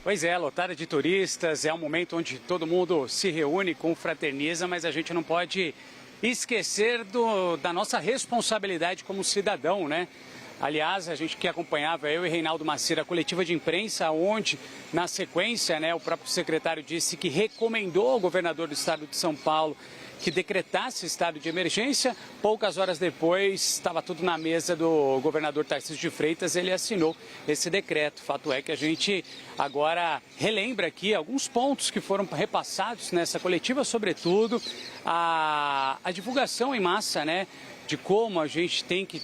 Pois é, lotada de turistas, é um momento onde todo mundo se reúne, confraterniza, mas a gente não pode esquecer da nossa responsabilidade como cidadão, né? Aliás, a gente que acompanhava, eu e Reinaldo Macira, a coletiva de imprensa, onde, na sequência, né, o próprio secretário disse que recomendou ao governador do estado de São Paulo que decretasse estado de emergência. Poucas horas depois, estava tudo na mesa do governador Tarcísio de Freitas, ele assinou esse decreto. Fato é que a gente agora relembra aqui alguns pontos que foram repassados nessa coletiva, sobretudo a divulgação em massa, né, de como a gente tem que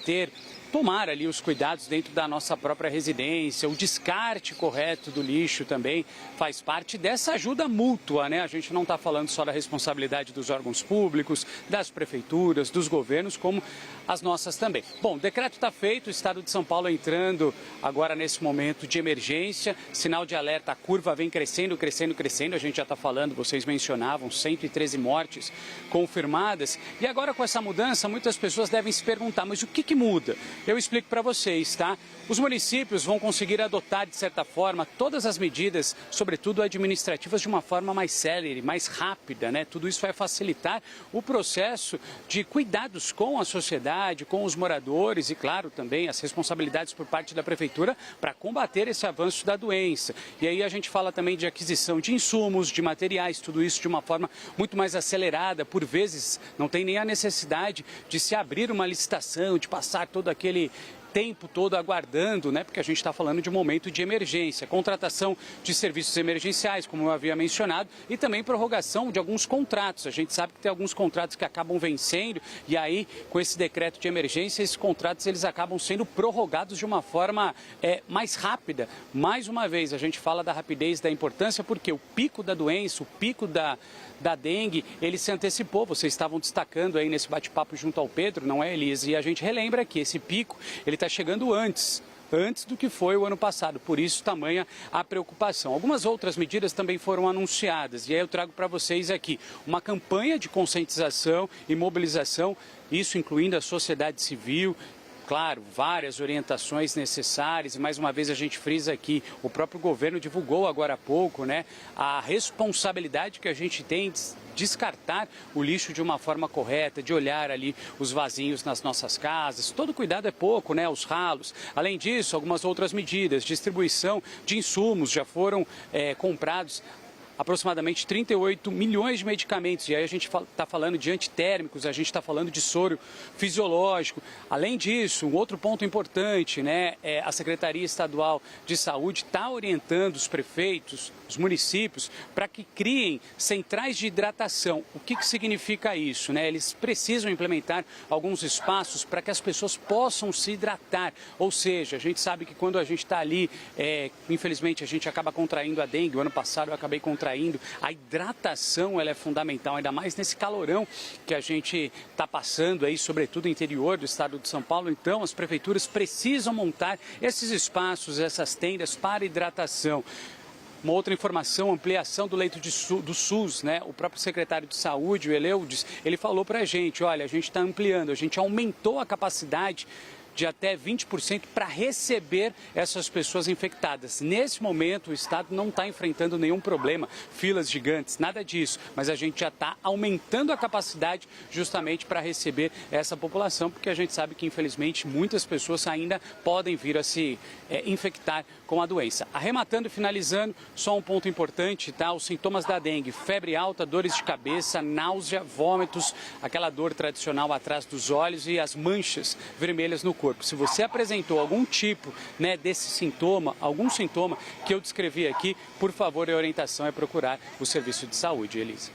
tomar ali os cuidados dentro da nossa própria residência, o descarte correto do lixo também faz parte dessa ajuda mútua, né? A gente não está falando só da responsabilidade dos órgãos públicos, das prefeituras, dos governos, como as nossas também. Bom, o decreto está feito, o estado de São Paulo entrando agora nesse momento de emergência, sinal de alerta, a curva vem crescendo, crescendo, crescendo, a gente já está falando, vocês mencionavam, 113 mortes confirmadas, e agora com essa mudança, muitas pessoas devem se perguntar, mas o que muda? Eu explico para vocês, tá? Os municípios vão conseguir adotar, de certa forma, todas as medidas, sobretudo administrativas, de uma forma mais célere, mais rápida, né? Tudo isso vai facilitar o processo de cuidados com a sociedade, com os moradores e, claro, também as responsabilidades por parte da prefeitura para combater esse avanço da doença. E aí a gente fala também de aquisição de insumos, de materiais, tudo isso de uma forma muito mais acelerada. Por vezes, não tem nem a necessidade de se abrir uma licitação, de passar todo aquele tempo todo aguardando, né? Porque a gente está falando de um momento de emergência, contratação de serviços emergenciais, como eu havia mencionado, e também prorrogação de alguns contratos. A gente sabe que tem alguns contratos que acabam vencendo e aí, com esse decreto de emergência, esses contratos eles acabam sendo prorrogados de uma forma mais rápida. Mais uma vez, a gente fala da rapidez, da importância, porque o pico da doença, o pico da dengue, ele se antecipou. Vocês estavam destacando aí nesse bate-papo junto ao Pedro, não é, Elisa? E a gente relembra que esse pico, ele está chegando antes do que foi o ano passado, por isso tamanha a preocupação. Algumas outras medidas também foram anunciadas e aí eu trago para vocês aqui uma campanha de conscientização e mobilização, isso incluindo a sociedade civil. Claro, várias orientações necessárias e mais uma vez a gente frisa aqui, o próprio governo divulgou agora há pouco, né, a responsabilidade que a gente tem de descartar o lixo de uma forma correta, de olhar ali os vasinhos nas nossas casas. Todo cuidado é pouco, né, os ralos. Além disso, algumas outras medidas, distribuição de insumos já foram comprados aproximadamente 38 milhões de medicamentos. E aí a gente está falando de antitérmicos, a gente está falando de soro fisiológico. Além disso, um outro ponto importante, né, a Secretaria Estadual de Saúde está orientando os prefeitos, os municípios, para que criem centrais de hidratação. O que significa isso, né? Eles precisam implementar alguns espaços para que as pessoas possam se hidratar. Ou seja, a gente sabe que quando a gente está ali, infelizmente a gente acaba contraindo a dengue. O ano passado eu acabei contraindo. A hidratação ela é fundamental, ainda mais nesse calorão que a gente está passando aí, sobretudo no interior do estado de São Paulo. Então, as prefeituras precisam montar esses espaços, essas tendas para hidratação. Uma outra informação, ampliação do leito do SUS, né? O próprio secretário de Saúde, o Eleudes, ele falou para a gente, olha, a gente está ampliando, a gente aumentou a capacidade de até 20% para receber essas pessoas infectadas. Nesse momento, o Estado não está enfrentando nenhum problema, filas gigantes, nada disso, mas a gente já está aumentando a capacidade justamente para receber essa população, porque a gente sabe que, infelizmente, muitas pessoas ainda podem vir a se infectar com a doença. Arrematando e finalizando, só um ponto importante, tá? Os sintomas da dengue, febre alta, dores de cabeça, náusea, vômitos, aquela dor tradicional atrás dos olhos e as manchas vermelhas no corpo. Se você apresentou algum tipo, né, desse sintoma, algum sintoma que eu descrevi aqui, por favor, a orientação é procurar o serviço de saúde, Elisa.